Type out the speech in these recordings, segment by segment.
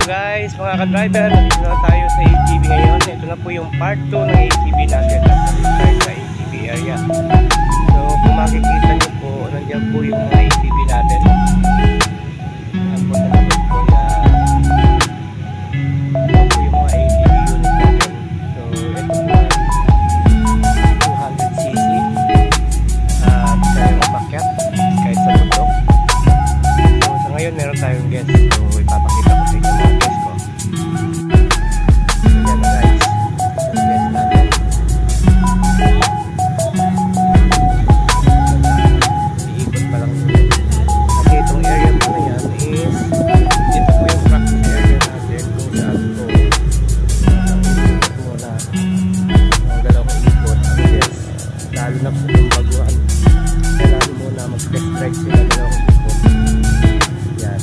guys, mga ka-driver, nandito na tayo sa ATV ngayon. Ito na po yung part 2 ng ATV natin at nandito tayo sa ATV area. So kung makikita nyo po, nandiyan po yung mga ATV natin. Ayan po na naman po na ito po yung mga ATV unit natin. So ito po 200cc at kaya mapakyat kahit sa bundok. So sa ngayon meron tayong guest. So ipapakita ko sa inyo mga guest ko. So yan na guys, yung guest natin. Iikot pa lang po. Kasi itong area po na yan is dito po yung practice area natin kung saan po muna ang dalawang ikot ang guest. Lalo na po yung baguhan. Kailangan muna mag-test drive sila dalawang ikot. Yan.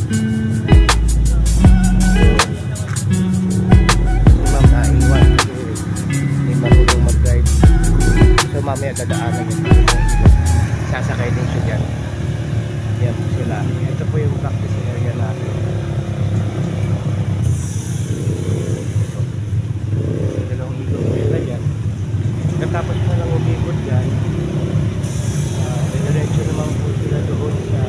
Mamaya dadaanan yung sasakay din siya dyan. Yan po sila. Ito po yung practice area natin. Dalawang ikot po sila dyan. Katapos na lang umikot dyan, diretso naman po sila doon sa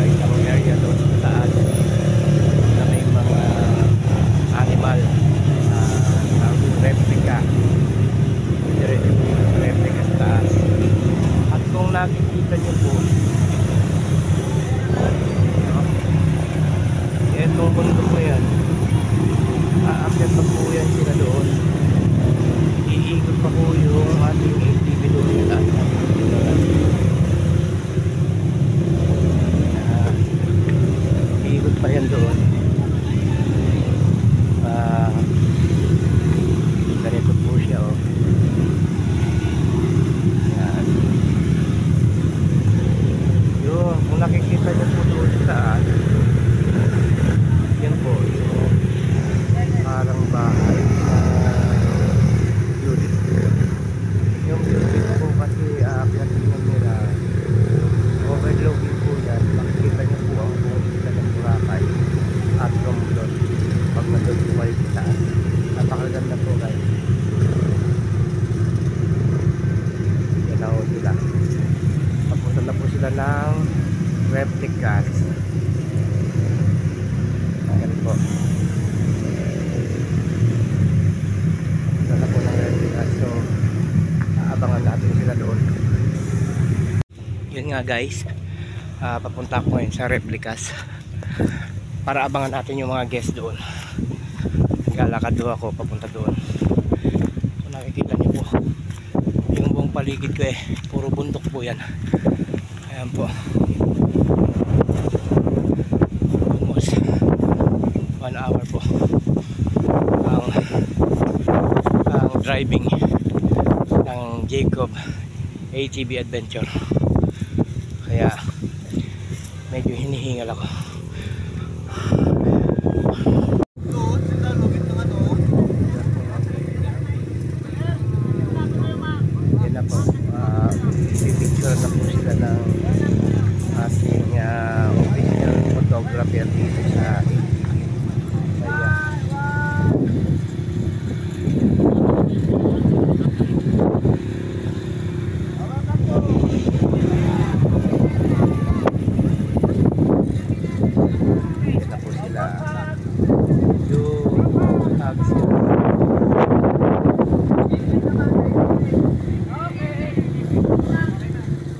isang area doon sa taas na may mga animal ang replica. Diretso po yung replica sa taas. At kung nakikita nyo po, itong bundok po yan, aakyat pa po yan sila doon. Iikot pa po yung ating ATV doon sa taas. Iikot pa yan doon. Ganito po siya, oh. Yan. Yun, kung nakikita niyo po doon sa taas, yan po yung parang bahay unit. Yung unit po kasi aakyat nyo nila, overlooking po yan. Makikita niyo po ang buong isla ng Boracay at Romblon pag nandun po kayo sa taas. Napakaganda po guys. Yan na po sila. Papunta na po sila ng replicas. Ayan po. Papunta na po ng replicas. So aabangan natin sila doon. Yun nga guys, papunta ko ngayon sa replicas para abangan natin yung mga guests doon. Naglalakad doon ako papunta doon. Kung nakikita niyo po yung buong paligid ko puro bundok po yan. Ayan po, almost 1 hour po ang driving ng Jacob ATV Adventure. Kaya medyo hinihingal ako. Pipicture na po sila ng ating official photographer dito sa yan na po sila. Yung tag sila.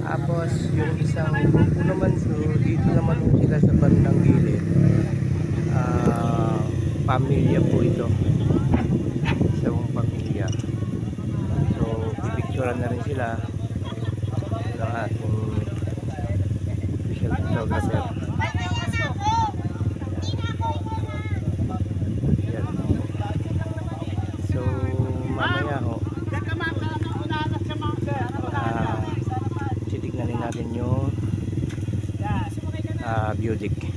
Tapos yung isang grupo naman, so dito naman sila sa bandang gilid. Pamilya po ito. Isang pamilya. So pipicturean na rin sila ng ating official photographer. Yan. So mamaya ho, titignan natin yung view deck.